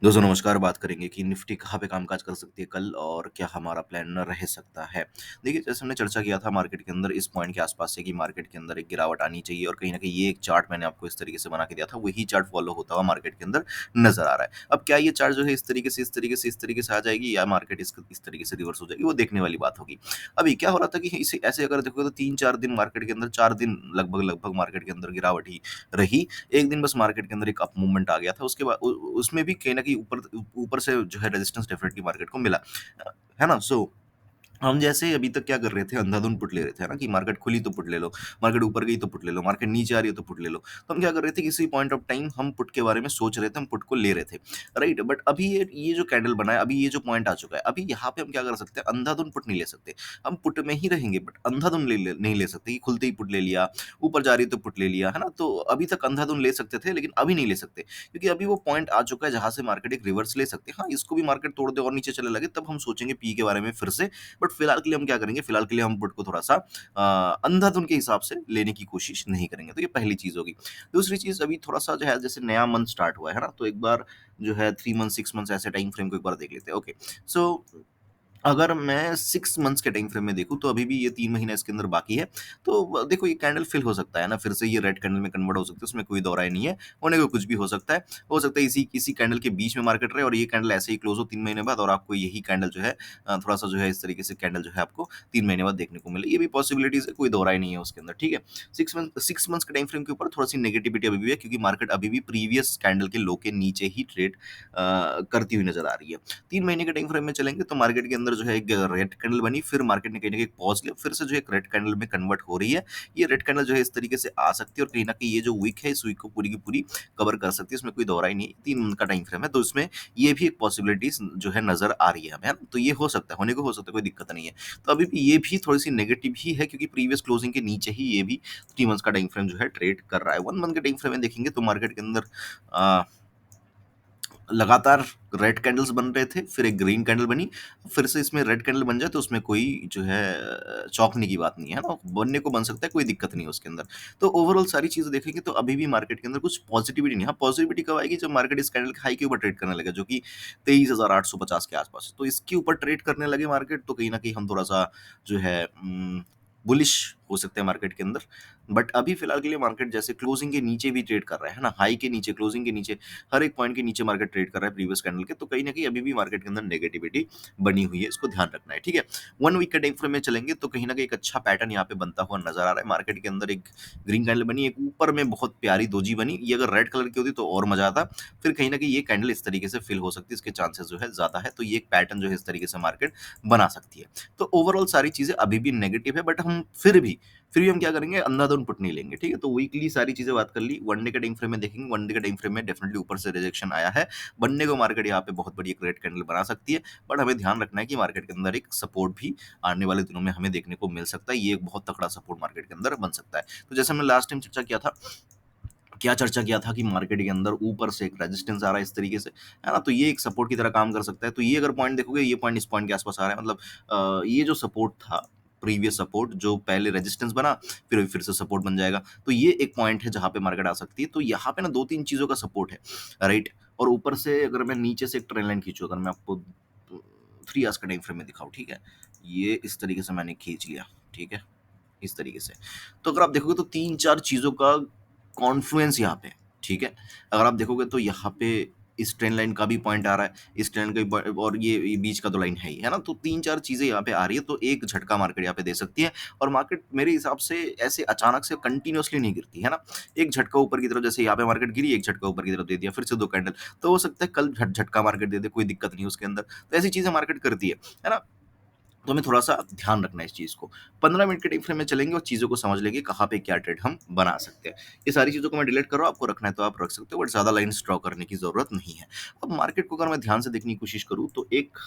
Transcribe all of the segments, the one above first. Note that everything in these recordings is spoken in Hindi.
दोस्तों नमस्कार, बात करेंगे कि निफ्टी कहाँ पे कामकाज कर सकती है कल और क्या हमारा प्लान रह सकता है। देखिए, जैसे हमने चर्चा किया था मार्केट के अंदर इस पॉइंट के आसपास से कि मार्केट के अंदर एक गिरावट आनी चाहिए और कहीं न कहीं ये एक चार्ट मैंने आपको इस तरीके से बना के दिया था, वही चार्ट फ़ॉलो होता हुआ मार्केट के अंदर नज़र आ रहा है। अब क्या ये चार्ट जो है इस तरीके से आ जाएगी या मार्केट इस तरीके से रिवर्स हो जाएगी, वो देखने वाली बात होगी। अभी क्या हो रहा था कि इसे ऐसे अगर देखोगे तो 3-4 दिन मार्केट के अंदर 4 दिन लगभग मार्केट के अंदर गिरावट ही रही। एक दिन बस मार्केट के अंदर एक अप मूवमेंट आ गया था, उसके बाद उसमें भी कहीं न कहीं ऊपर ऊपर से जो है रेजिस्टेंस डेफिनिटली मार्केट को मिला। है ना? सो हम जैसे अभी तक क्या कर रहे थे, अंधाधुंध पुट ले रहे थे, है ना? कि मार्केट खुली तो पुट ले लो, मार्केट ऊपर गई तो पुट ले लो, मार्केट नीचे आ रही है तो पुट ले लो। तो हम क्या कर रहे थे, किसी पॉइंट ऑफ टाइम हम पुट के बारे में सोच रहे थे, हम पुट को ले रहे थे, राइट? बट अभी ये जो कैंडल बना है, अभी ये जो पॉइंट आ चुका है, अभी यहाँ पे हम क्या कर सकते हैं, अंधाधुंध पुट नहीं ले सकते। हम पुट में ही रहेंगे बट अंधाधुंध नहीं ले सकते कि खुलते ही पुट ले लिया, ऊपर जा रही है तो पुट ले लिया, है ना? तो अभी तक अंधाधुंध ले सकते थे, लेकिन अभी नहीं ले सकते, क्योंकि अभी वो पॉइंट आ चुका है जहाँ से मार्केट एक रिवर्स ले सकते हैं। हाँ, इसको भी मार्केट तोड़ दे और नीचे चले लगे, तब हम सोचेंगे पी के बारे में फिर से। बट फिलहाल के लिए हम क्या करेंगे, फिलहाल के लिए हम पुट को थोड़ा-सा अंधाधुंध के हिसाब से लेने की कोशिश नहीं करेंगे। तो ये पहली चीज़ होगी। दूसरी चीज़, अभी थोड़ा-सा जो है जैसे नया मंथ स्टार्ट हुआ है ना? तो एक बार जो है 3 मंथ, 6 मंथ्स ऐसे टाइम फ्रेम को एक बार देख लेते हैं। ओके। सो अगर मैं 6 मंथ्स के टाइम फ्रेम में देखूँ तो अभी भी ये 3 महीने इसके अंदर बाकी है। तो देखो, ये कैंडल फिल हो सकता है ना, फिर से ये रेड कैंडल में कन्वर्ट हो सकता है, उसमें कोई दो राय नहीं है। होने को कुछ भी हो सकता है। हो सकता है इसी इसी कैंडल के बीच में मार्केट रहे और ये कैंडल ऐसे ही क्लोज़ हो 3 महीने बाद और आपको यही कैंडल जो है थोड़ा-सा जो है इस तरीके से कैंडल जो है आपको 3 महीने बाद देखने को मिले। ये भी पॉसिबिलिटीज़ है, कोई दो राय नहीं है उसके अंदर, ठीक है? 6 मंथ्स के टाइम फ्रेम के ऊपर थोड़ी-सी नेगेटिविटी अभी भी है, क्योंकि मार्केट अभी भी प्रीवियस कैंडल के लो के नीचे ही ट्रेड करती हुई नज़र आ रही है। 3 महीने के टाइम फ्रेम में चलेंगे तो मार्केट के अंदर जो है एक रेड कैंडल बनी, फिर मार्केट ने कहीं न कहीं पॉज़ लिया, फिर से जो है एक रेड कैंडल में कन्वर्ट हो रही है। ये रेड कैंडल जो है इस तरीके से आ सकती है और कहीं न कहीं ये जो विक है, इस विक को पूरी की पूरी कवर कर सकती है, इसमें कोई दोहराई नहीं है। 3 मंथ का टाइम फ्रेम है, तो इसमें ये भी एक पॉसिबिलिटीज़ जो है नज़र आ रही है हमें, है ना? तो ये हो सकता है, होने को हो सकता है, कोई दिक्कत नहीं है। तो अभी भी ये भी थोड़ी-सी नेगेटिव ही है, क्योंकि प्रीवियस क्लोजिंग के नीचे ही ये भी 3 मंथ्स का टाइम फ्रेम जो है ट्रेड कर रहा है। 1 मंथ के टाइम फ्रेम में देखेंगे तो मार्केट के अंदर अ लगातार रेड कैंडल्स बन रहे थे, फिर एक ग्रीन कैंडल बनी, फिर से इसमें रेड कैंडल बन जाए तो उसमें कोई जो है चौंकने की बात नहीं है ना, बनने को बन सकता है, कोई दिक्कत नहीं है उसके अंदर। तो ओवरऑल सारी चीज़ें देखेंगे तो अभी भी मार्केट के अंदर कुछ पॉजिटिविटी नहीं है। हाँ, पॉजिटिविटी कब आएगी, जब मार्केट इस कैंडल के हाई के ऊपर ट्रेड करने लगे, जो कि 23,850 के आसपास है। तो इसके ऊपर ट्रेड करने लगे मार्केट, तो कहीं न कहीं हम थोड़ा-सा जो है बुलिश हो सकते हैं मार्केट के अंदर। बट अभी फिलहाल के लिए मार्केट जैसे क्लोजिंग के नीचे भी ट्रेड कर रहा है ना, हाई के नीचे, क्लोजिंग के नीचे, हर एक पॉइंट के नीचे मार्केट ट्रेड कर रहा है प्रीवियस कैंडल के, तो कहीं न कहीं अभी भी मार्केट के अंदर नेगेटिविटी बनी हुई है, इसको ध्यान रखना है, ठीक है? 1 वीक के टाइम फ्रेम में चलेंगे तो कहीं न कहीं एक अच्छा पैटर्न यहाँ पे बनता हुआ नज़र आ रहा है। मार्केट के अंदर एक ग्रीन कैंडल बनी, एक ऊपर में बहुत प्यारी दोजी बनी, ये अगर रेड कलर की होती तो और मज़ा आता। फिर कहीं न कहीं ये कैंडल इस तरीके से फिल हो सकती है, इसके चांसेस जो है ज़्यादा है, तो ये एक पैटर्न जो है इस तरीके से मार्केट बना सकती है। तो ओवरऑल सारी चीज़ें अभी भी नेगेटिव है, बट हम फिर भी हम क्या करेंगे, अंधाधुंध पुट नहीं लेंगे, ठीक है? तो वीकली सारी चीज़ें बात कर ली, 1 डे के टाइम फ्रेम में देखेंगे, 1 डे के टाइम फ्रेम में डेफिनिटली ऊपर से रिजेक्शन आया है। बनने को मार्केट यहाँ पे बहुत बड़ी एक रेड कैंडल बना सकती है, बट हमें ध्यान रखना है कि मार्केट के अंदर एक सपोर्ट भी आने वाले दिनों में हमें देखने को मिल सकता है। ये एक बहुत तगड़ा सपोर्ट मार्केट के अंदर बन सकता है। तो जैसे हमने लास्ट टाइम चर्चा किया था, क्या चर्चा किया था कि मार्केट के अंदर ऊपर से एक रेजिस्टेंस आ रहा है इस तरीके से, है ना? तो ये एक सपोर्ट की तरह काम कर सकता है। तो ये अगर पॉइंट देखोगे, ये पॉइंट इस पॉइंट के आस-पास आ रहा है, मतलब ये जो सपोर्ट था, प्रीवियस सपोर्ट जो पहले रेजिस्टेंस बना, फिर से सपोर्ट बन जाएगा। तो ये एक पॉइंट है जहाँ पे मार्केट आ सकती है। तो यहाँ पे ना 2-3 चीज़ों का सपोर्ट है, राइट? और ऊपर से अगर मैं नीचे से एक ट्रेंड लाइन खींचूँ, अगर मैं आपको 3 आवर्स का टाइम फ्रेम में दिखाऊँ, ठीक है? ये इस तरीके से मैंने खींच लिया, ठीक है? इस तरीके से। तो अगर आप देखोगे तो 3-4 चीज़ों का कॉन्फ्लुएंस यहाँ पे है, ठीक है? अगर आप देखोगे तो यहाँ पे इस ट्रेंड लाइन का भी पॉइंट आ रहा है, इस ट्रेंड का भी और ये बीच का तो लाइन है ही, है ना? तो 3-4 चीज़ें यहाँ पे आ रही है, तो एक झटका मार्केट यहाँ पे दे सकती है और मार्केट मेरे हिसाब से ऐसे अचानक से कंटीन्यूअसली नहीं गिरती, है ना? एक झटका ऊपर की तरफ, जैसे यहाँ पे मार्केट गिरी, एक झटका ऊपर की तरफ दे दिया, फिर से 2 कैंडल, तो हो सकता है कल झटका मार्केट दे दे, कोई दिक्कत नहीं है उसके अंदर। तो ऐसी चीज़ें मार्केट करती है ना? तो हमें थोड़ा-सा ध्यान रखना है इस चीज़ को। 15 मिनट के टाइम फ्रेम में चलेंगे और चीज़ों को समझ लेंगे कहाँ पे क्या ट्रेड हम बना सकते हैं। ये सारी चीज़ों को मैं डिलीट कर रहा हूँ, आपको रखना है तो आप रख सकते हो, बट ज़्यादा लाइन्स ड्रॉ करने की ज़रूरत नहीं है। अब मार्केट को अगर मैं ध्यान से देखने की कोशिश करूँ तो एक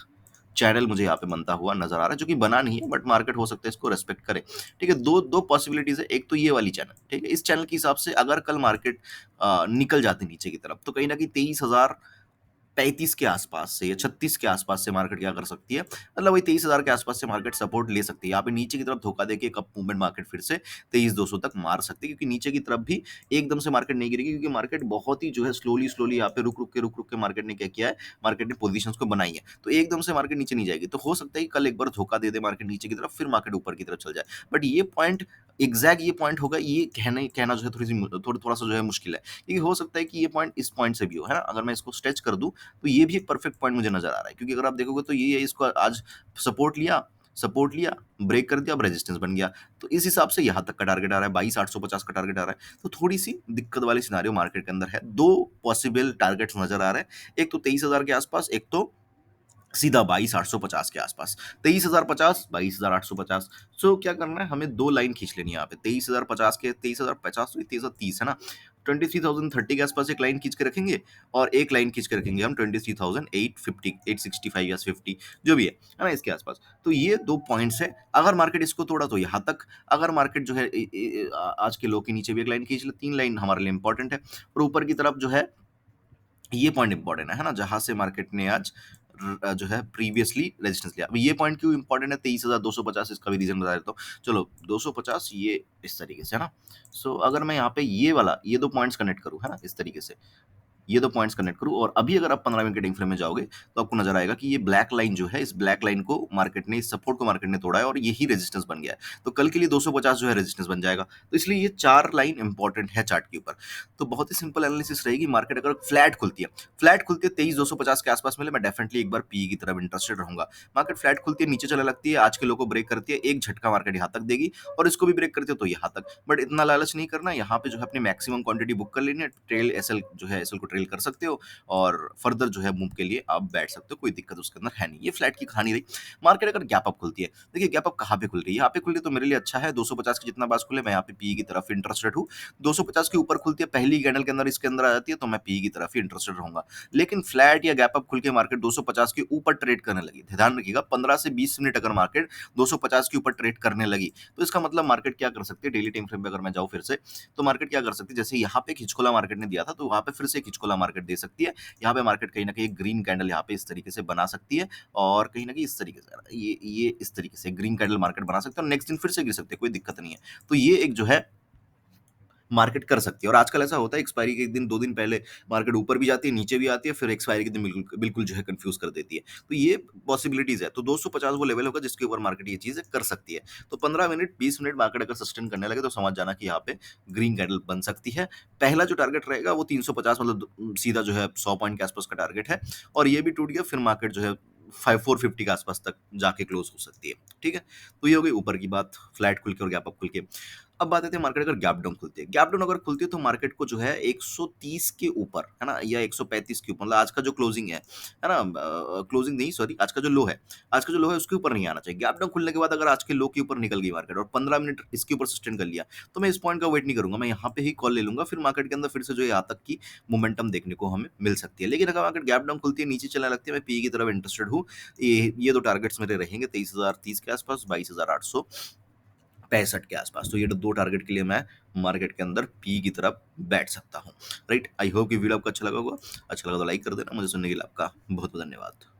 चैनल मुझे यहाँ पे बनता हुआ नज़र आ रहा है, जो कि बना नहीं है, बट मार्केट हो सकता है इसको रिस्पेक्ट करे। ठीक है? 2 पॉसिबिलिटीज़ है, एक तो ये वाली चैनल, ठीक है? इस चैनल के हिसाब से अगर कल मार्केट निकल जाती नीचे की तरफ, तो कहीं न कहीं 23,000 35 के आसपास से या 36 के आसपास से मार्केट क्या कर सकती है, मतलब वही 23,000 के आसपास से मार्केट सपोर्ट ले सकती है। यहाँ पे नीचे की तरफ धोखा देके एक अप मूवमेंट मार्केट फिर से 23,200 तक मार सकती है, क्योंकि नीचे की तरफ भी एकदम से मार्केट नहीं गिरेगी, क्योंकि मार्केट बहुत ही जो है स्लोली यहाँ पे रुक रुक के मार्केट ने क्या किया है, मार्केट ने पोजीशंस को बनाई है। तो एकदम से मार्केट नीचे नहीं जाएगी। तो हो सकता है कि कल एक बार धोखा दे दे मार्केट नीचे की तरफ, फिर मार्केट ऊपर की तरफ चल जाए। बट ये पॉइंट एग्जैक्ट ये पॉइंट होगा, ये कहना कहना जो है थोड़ा सा जो है मुश्किल है, क्योंकि हो सकता है कि ये पॉइंट इस पॉइंट से भी हो, है ना? अगर मैं इसको स्ट्रेच कर दूं तो ये भी एक परफेक्ट पॉइंट मुझे नजर आ रहा है, क्योंकि अगर आप देखोगे तो ये है, इसको आज सपोर्ट लिया, ब्रेक कर दिया, अब रेजिस्टेंस बन गया। तो इस हिसाब से यहाँ तक का टारगेट आ रहा है, 22,850 का टारगेट आ रहा है। तो थोड़ी सी दिक्कत वाली सिनारियो मार्केट के अंदर है। दो पॉसिबल टारगेट्स नजर आ रहे हैं, एक तो 23,000 के आसपास, एक तो सीधा 22,850 के आसपास। 23,050, 22,850। सो क्या करना है, हमें दो लाइन खींच लेनी है यहाँ पे, 23,050 के, 23,050 तो 23,030 है ना, 23,030 के आसपास एक लाइन खींच के रखेंगे, और एक लाइन खींच के रखेंगे हम 23,850, 865 या 50, जो भी है ना, इसके आसपास। तो ये दो पॉइंट्स है। अगर मार्केट इसको तोड़ा तो यहाँ तक, अगर मार्केट जो है आज के लो के नीचे भी एक लाइन खींच ले, तीन लाइन हमारे लिए इंपॉर्टेंट है। और ऊपर की तरफ जो है, ये पॉइंट इंपॉर्टेंट है ना, जहां से मार्केट ने आज जो है प्रीवियसली रेजिस्टेंस लिया। अब ये पॉइंट क्यों इंपॉर्टेंट है, 23,250, इसका भी रीजन बता देता हूँ। चलो 250 ये इस तरीके से है ना। सो अगर मैं यहाँ पे ये वाला, ये दो पॉइंट्स कनेक्ट करूँ, है ना, इस तरीके से ये दो पॉइंट्स कनेक्ट करूँ, और अभी अगर आप 15 मिनट के टाइम फ्रेम में जाओगे तो आपको नजर आएगा कि ये ब्लैक लाइन जो है, इस ब्लैक लाइन को मार्केट ने, इस सपोर्ट को मार्केट ने तोड़ा है, और यही रेजिस्टेंस बन गया है। तो कल के लिए 250 जो है रेजिस्टेंस बन जाएगा। तो इसलिए ये चार लाइन इंपॉर्टेंट है चार्ट के ऊपर। तो बहुत ही सिंपल एनालिसिस रहेगी। मार्केट अगर फ्लैट खुलती है 23,250 के आसपास मिले, मैं डेफिनेटली एक बार पी की तरफ इंटरेस्टेड रहूंगा। मार्केट फ्लैट खुलती है, नीचे चलने लगती है, आज के लो को ब्रेक करती है, एक झटका मार्केट यहाँ तक देगी, और इसको भी ब्रेक करती है तो यहाँ तक। बट इतना लालच नहीं करना, यहाँ पे जो है अपनी मैक्सिमम क्वांटिटी बुक कर लेनी है। ट्रेल एसएल जो है, एसएल को ट्रेल कर सकते हो, और फर्दर जो है मूव के लिए आप बैठ सकते हो, कोई दिक्कत उसके अंदर है नहीं। ये फ्लैट की कहानी रही। मार्केट अगर गैप अप खुलती है, देखिए गैप अप कहाँ पे खुल रही है, यहाँ पे खुल रही है तो मेरे लिए अच्छा है। 250 की जितना बास खुले, मैं यहाँ पे पी की तरफ इंटरेस्टेड हूँ। 250 के ऊपर खुलती है, पहली कैंडल के अंदर इसके अंदर आ जाती है, तो मैं पी की तरफ ही इंटरेस्टेड रहूंगा। लेकिन फ्लैट या गैप अप खुल के मार्केट 250 के ऊपर ट्रेड करने लगी, ध्यान रखिएगा, 15 से 20 मिनट अगर मार्केट 250 के ऊपर ट्रेड करने लगी, तो इसका मतलब मार्केट क्या कर सकती है, डेली टाइम फ्रेम पे अगर मैं जाऊँ फिर से, तो मार्केट क्या कर सकती है, जैसे यहाँ पे खिचकोला मार्केट ने दिया था, तो वहां पे फिर से खिचकोला मार्केट दे सकती है। यहाँ पे मार्केट कहीं ना कहीं ग्रीन कैंडल यहाँ पे इस तरीके से बना सकती है, और कहीं ना कहीं इस तरीके से, ये इस तरीके से ग्रीन कैंडल मार्केट बना सकते हैं, और नेक्स्ट दिन फिर से गिर सकते हैं, कोई दिक्कत नहीं है। तो ये एक जो है मार्केट कर सकती है। और आजकल ऐसा होता है, एक्सपायरी के एक दिन दो दिन पहले मार्केट ऊपर भी जाती है, नीचे भी आती है, फिर एक्सपायरी के दिन बिल्कुल बिल्कुल जो है कंफ्यूज कर देती है। तो ये पॉसिबिलिटीज है। तो 250 वो लेवल होगा जिसके ऊपर मार्केट ये चीजें कर सकती है। तो 15 मिनट 20 मिनट मार्केट अगर सस्टेन करने लगे, तो समझ जाना कि यहाँ पे ग्रीन कैंडल बन सकती है। पहला जो टारगेट रहेगा वो 350, मतलब सीधा जो है 100 पॉइंट के आसपास का टारगेट है, और ये भी टूट गया, फिर मार्केट जो है 450 के आसपास तक जाके क्लोज हो सकती है। ठीक है, तो ये हो गई ऊपर की बात, फ्लैट खुल के और गैप अप खुल के। अब बात आती है मार्केट अगर गैप डाउन खुलती है, गैप डाउन अगर खुलती है तो मार्केट को जो है 130 के ऊपर, है ना, या 135 के ऊपर, मतलब आज का जो क्लोजिंग है ना, क्लोजिंग नहीं, सॉरी, आज का जो लो है, आज का जो लो है उसके ऊपर नहीं आना चाहिए। गैप डाउन खुलने के बाद अगर आज के लो के ऊपर निकल गई मार्केट, और 15 मिनट इसके ऊपर सस्टेन कर लिया, तो मैं इस पॉइंट का वेट नहीं करूंगा, मैं यहाँ पे ही कॉल ले लूंगा। फिर मार्केट के अंदर फिर से जो है यहाँ तक की मोमेंटम देखने को हमें मिल सकती है। लेकिन अगर मार्केट गैप डाउन खुलती है, नीचे चलने लगती है, मैं पी की तरफ इंटरेस्टेड हूँ। ये दो टारगेट्स मेरे रहेंगे, 23,030 के आसपास, 22,865 के आसपास। तो ये दो टारगेट के लिए मैं मार्केट के अंदर पी की तरफ बैठ सकता हूँ। राइट, आई होप कि वीडियो आपको अच्छा लगा होगा। अच्छा लगा तो लाइक कर देना। मुझे सुनने के लिए आपका बहुत बहुत धन्यवाद।